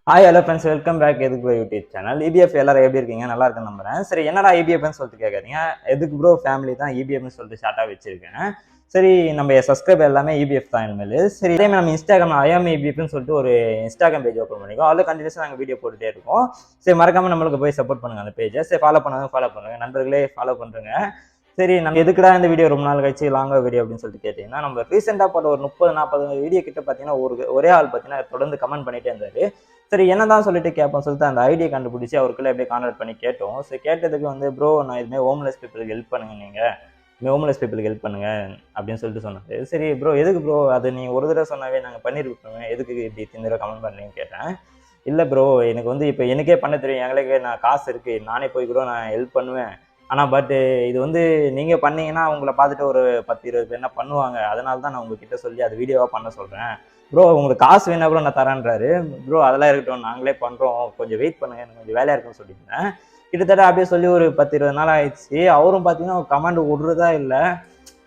Hi hello friends, welcome back எதுக்கு bro YouTube channel. EPF எல்லாரும் எப்படி இருக்கீங்க? நல்லா இருக்குன்னு நம்புறேன். சரி, என்னடா இபிஎஃப்னு சொல்லிட்டு கேட்காதீங்க. எதுக்கு ப்ரோ ஃபேமிலி தான் இபிஎஃப்னு சொல்லிட்டு ஷார்ட்டாக வச்சிருக்கேன். சரி, நம்ம சப்ஸ்கிரைபர் எல்லாமே இபிஎஃப் தான் இனிமேல். சரி, இதே நம்ம இன்ஸ்டாகிராம் ஐஎம் இபிஎஃப்னு சொல்லிட்டு ஒரு இன்ஸ்டாகிராம் பேஜ் ஓப்பன் பண்ணிக்கோ. அதில் கண்டினியூஸாக நாங்கள் வீடியோ போட்டுட்டே இருக்கோம். சரி, மறக்காம நம்மளுக்கு போய் சப்போர்ட் பண்ணுங்க அந்த பேஜை. சரி, ஃபாலோ பண்ணுங்க நண்பர்களே, ஃபாலோ பண்ணுங்க. சரி, நம்ம எதுக்குடா இந்த வீடியோ ரொம்ப நாள் கழிச்சு லாங்கா வீடியோ அப்படின்னு சொல்லிட்டு கேட்டீங்கன்னா, நம்ம ரீசெண்டாக போட்ட ஒரு 30-40 வீடியோ கிட்ட பார்த்தீங்கன்னா ஒரே ஆள் பார்த்தீங்கன்னா தொடர்ந்து கமெண்ட் பண்ணிட்டே இருந்தாரு. சரி, என்னதான் சொல்லிட்டு கேட்போம் சொல்லிட்டு அந்த ஐடியை கண்டுபிடிச்சி அவருக்குள்ள எப்படியே கான்டாக்ட் பண்ணி கேட்டோம். சரி, கேட்டதுக்கு வந்து ப்ரோ நான் இதுமாதிரி ஹோம்லெஸ் பீப்புளுக்கு ஹெல்ப் பண்ணுங்க, நீங்கள் ஹோம்லெஸ் பீப்புளுக்கு ஹெல்ப் பண்ணுங்க அப்படின்னு சொல்லிட்டு சொன்னாரு. சரி ப்ரோ, எதுக்கு ப்ரோ அது நீங்கள் ஒரு தடவை சொன்னாவே நாங்கள் பண்ணியிருக்கோம், எதுக்கு இப்படி திந்திர கமெண்ட் பண்ணீங்கன்னு கேட்டேன். இல்லை ப்ரோ, எனக்கு வந்து இப்போ எனக்கே பண்ண தெரியும், எங்களுக்கு நான் காசு இருக்குது, நானே போய் கூட நான் ஹெல்ப் பண்ணுவேன். ஆனால் இது வந்து நீங்கள் பண்ணீங்கன்னா உங்களை பார்த்துட்டு ஒரு 10-20 பேர் என்ன பண்ணுவாங்க, அதனால தான் நான் உங்ககிட்ட சொல்லி அது வீடியோவாக பண்ண சொல்கிறேன். ப்ரோ உங்களுக்கு காசு வேணா கூட நான் தரேன்றாரு. ப்ரோ அதெல்லாம் இருக்கட்டும், நாங்களே பண்ணுறோம், கொஞ்சம் வெயிட் பண்ணுங்க, எனக்கு கொஞ்சம் வேலையாக இருக்குன்னு சொல்லியிருந்தேன். கிட்டத்தட்ட அப்படியே சொல்லி ஒரு 10-20 நாள் ஆயிடுச்சு. அவரும் பார்த்தீங்கன்னா கமெண்ட் விடுறதா இல்லை.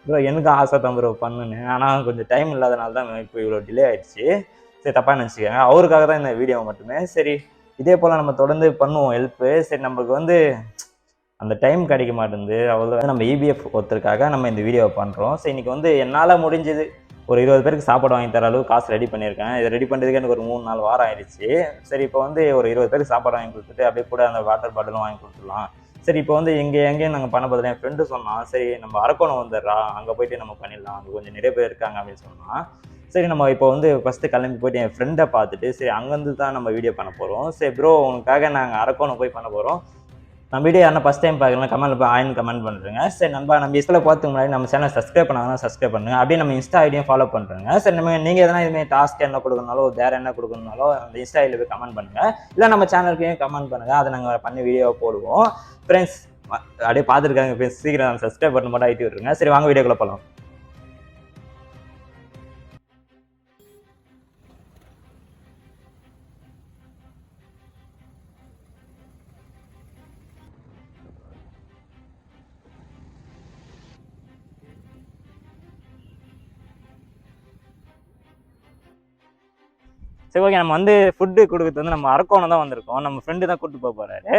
ப்ரோ எனக்கு ஆசை தான் ப்ரோ பண்ணுன்னு, ஆனால் கொஞ்சம் டைம் இல்லாதனால தான் இப்போ இவ்வளோ டிலே ஆயிடுச்சு. சரி, தப்பாக நினச்சிக்கோங்க, அவருக்காக தான் இந்த வீடியோ மட்டுமே. சரி, இதே போல் நம்ம தொடர்ந்து பண்ணுவோம் ஹெல்ப்பு. சரி, நம்மளுக்கு வந்து அந்த டைம் கிடைக்க மாட்டேங்குது. அவ்வளோ நம்ம இபிஎஃப் ஒருத்தருக்காக நம்ம இந்த வீடியோவை பண்ணுறோம். ஸோ இன்றைக்கி வந்து என்னால் முடிஞ்சது ஒரு 20 பேருக்கு சாப்பாடு வாங்கி தர அளவுக்கு காசு ரெடி பண்ணியிருக்கேன். இதை ரெடி பண்ணுறதுக்கு எனக்கு ஒரு 3-4 வாரம் ஆயிடுச்சு. சரி, இப்போ வந்து ஒரு 20 பேருக்கு சாப்பாடு வாங்கி கொடுத்துட்டு அப்படியே கூட அந்த வாட்டர் பாட்டிலும் வாங்கி கொடுத்துடலாம். சரி, இப்போ வந்து எங்கேயும் நாங்கள் பண்ண பதில் என் ஃப்ரெண்டு சொன்னான், சரி நம்ம அரக்கோணம் வந்துடுறா, அங்கே போயிட்டு நம்ம பண்ணிடலாம், அங்கே கொஞ்சம் நிறைய பேர் இருக்காங்க அப்படின்னு சொன்னான். சரி, நம்ம இப்போ வந்து ஃபஸ்ட்டு கிளம்பி போயிட்டு என் ஃப்ரெண்டை பார்த்துட்டு சரி அங்கேருந்து தான் நம்ம வீடியோ பண்ண போகிறோம். சரி ப்ரோ, உனக்காக நாங்கள் அரக்கோணம் போய் பண்ண போகிறோம். நம்ம வீடியோ யாரும் ஃபஸ்ட் டைம் பார்க்கலாம், கமெண்ட் போய் ஆயின்னு கமெண்ட் பண்ணுறேங்க. சரி நண்பா, நம்ம இதில் பார்த்துக்கு முன்னாடி நம்ம சேனல் சப்ஸ்கிரைப் பண்ணாங்கன்னா சப்ஸ்கிரைப் பண்ணுங்க, அப்படியே நம்ம இன்ஸ்டா ஐடியும் ஃபாலோ பண்ணுறேங்க. சரி, நீங்கள் எதனா இதுமாதிரி டாஸ்க் என்ன கொடுக்கணுனாலோ வேறு என்ன கொடுக்கணுனாலோ அந்த இன்ஸ்டா ஐடியில் போய் கமெண்ட் பண்ணுங்கள், இல்லை நம்ம சேனலுக்கையும் கமெண்ட் பண்ணுங்கள், அதை நாங்கள் பண்ணி வீடியோவை போடுவோம். ஃப்ரெண்ட்ஸ் அப்படியே பார்த்துருக்காங்க ஃப்ரெண்ட்ஸ், சீக்கிரம் சப்ஸ்கிரைப் பண்ண மட்டும் ஆகிட்டு விட்டுருங்க. சரி, வாங்க வீடியோக்குள்ளே போகலாம். சரி, ஓகே, நம்ம வந்து ஃபுட்டு கொடுக்குறது வந்து நம்ம அரக்கோணம் தான் வந்திருக்கோம். நம்ம ஃப்ரெண்டு தான் கூப்பிட்டு போக போகிறாரு.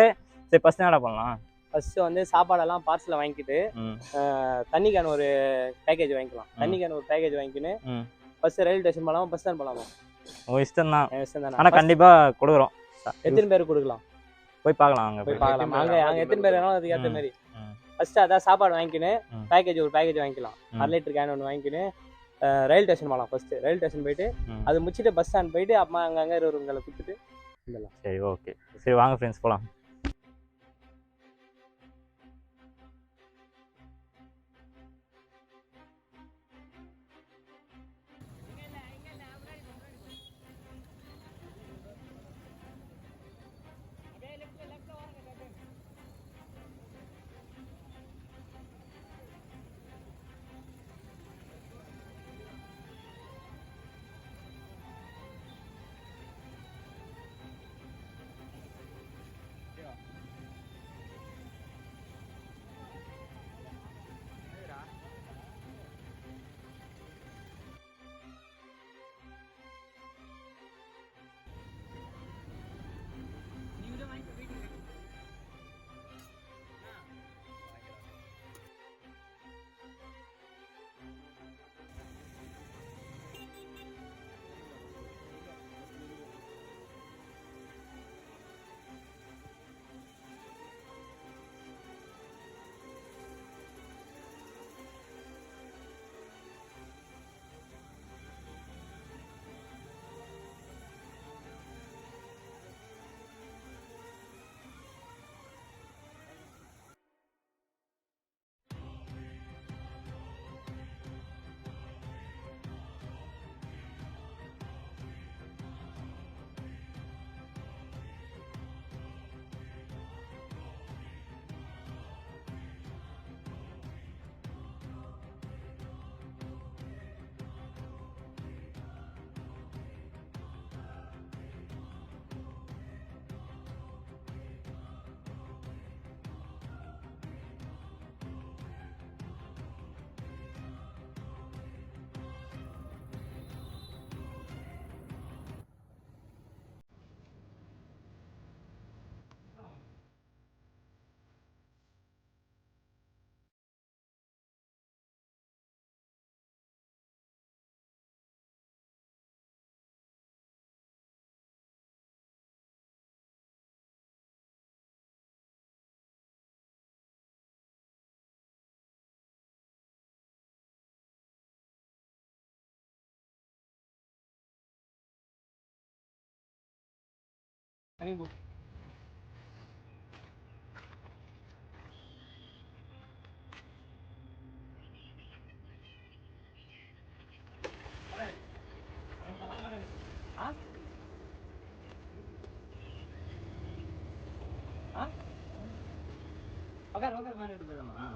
சரி, ஃபஸ்ட்டு என்னடா பண்ணலாம்? ஃபஸ்ட்டு வந்து சாப்பாடெல்லாம் பார்சலில் வாங்கிக்கிட்டு தண்ணி கேன் ஒரு பேக்கேஜ் வாங்கிக்கலாம். தண்ணி கேன் ஒரு பேக்கேஜ் வாங்கிக்கின்னு ஃபஸ்ட்டு ரயில்வே ஸ்டேஷன் போகலாமா, பஸ் ஸ்டாண்ட் போகலாமா? உங்கள் இஷ்டம் தான். இஷ்டம் தானே, ஆனால் கண்டிப்பாக கொடுக்குறோம். எத்தனை பேர் கொடுக்கலாம்? போய் பார்க்கலாம், அங்கே போய் பார்க்கலாம். அங்கே எத்தனை பேர் வேணாலும் அதுக்கு ஏற்ற மாதிரி ஃபஸ்ட்டு அதான் சாப்பாடு வாங்கிக்கின்னு பேக்கேஜ் ஒரு பேக்கேஜ் வாங்கிக்கலாம். 1/2 லிட்டர் கேன் ஒன்று வாங்கிக்கின்னு ரயில் ஸ்டேஷன் போகலாம். ஃபஸ்ட்டு ரயில் ஸ்டேஷன் போயிட்டு அது முடிச்சுட்டு பஸ் ஸ்டாண்ட் போயிட்டு அம்மா அங்கங்கே இருவருங்களை கொடுத்துட்டு வந்துடலாம். சரி, ஓகே. சரி, வாங்க ஃப்ரெண்ட்ஸ் போகலாம்.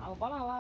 அவன் போலாம் வா.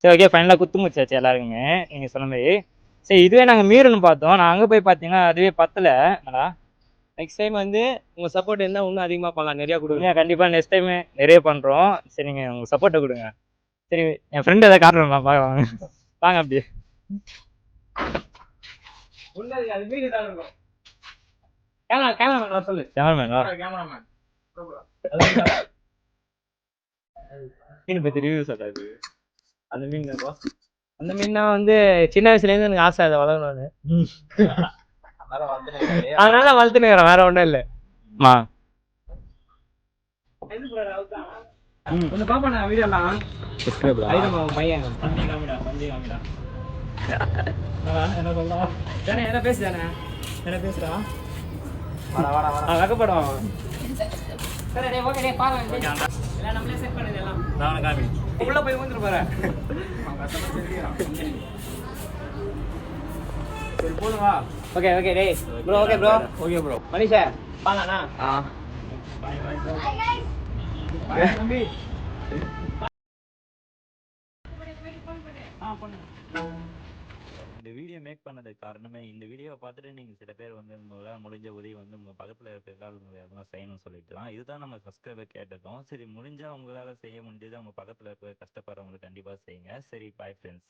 சரி ஓகே, ஃபைனலாக குத்து முடிச்சாச்சு எல்லாருக்குமே நீங்கள் சொன்ன மாதிரி. சரி இதுவே நாங்கள் மீறணும் பார்த்தோம், நான் அங்கே போய் பார்த்தீங்கன்னா அதுவே பத்தலை. நெக்ஸ்ட் டைம் வந்து உங்க சப்போர்ட் இருந்தால் இன்னும் அதிகமாக பண்ணலாம், நிறையா கொடுங்க. கண்டிப்பாக நெக்ஸ்ட் டைம் நிறைய பண்ணுறோம். சரி நீங்கள் உங்கள் சப்போர்ட்டை கொடுங்க. சரி என் ஃப்ரெண்டு எதாவது காட்டுறோம்ப்பா, பார்க்க வாங்க வாங்க அப்படியே. கேமராமேன் சொல்லு. கேமராமேன் மீன் பற்றி ரிவ்யூ சொல்கிறாரு. அந்த மீன் அந்த மீன்னா வந்து சின்ன வயசுலேருந்து எனக்கு ஆசை அதை வளரணும்னு, அதனால வளர்த்துனுக்கிறேன், வேற ஒன்றும் இல்லை. கொஞ்சம் பாப்பா வீடியோலாம் பையன் என்ன சொல்லலாம், என்ன பேசுதானே, என்ன பேசுறா, வெக்கப்படுவான். நம்மளே செட் பண்ணது எல்லாம் உள்ள போய் வந்துட்டு போறேன். சரி போடுவா. ஓகே ஓகே டேய் bro. Okay bro. Okay bro. Manisha பாலாண்ணா. தம்பி இந்த வீடியோ மேக் பண்ணதுக்கு காரணமே, இந்த வீடியோவை பார்த்துட்டு நீங்கள் சில பேர் வந்து உங்களால் முடிஞ்ச உதவி வந்து உங்கள் பக்கத்தில் இருக்க எல்லாரும் எதனா செய்யணும்னு சொல்லிட்டு தான் இதுதான் நம்ம சப்ஸ்கிரைபர் கேட்டதும். சரி முடிஞ்சால் உங்களால் செய்ய முடிஞ்சது உங்கள் பக்கத்தில் இருக்க கஷ்டப்படுறவங்களுக்கு கண்டிப்பாக செய்யுங்க. சரி பாய் ஃப்ரெண்ட்ஸ்.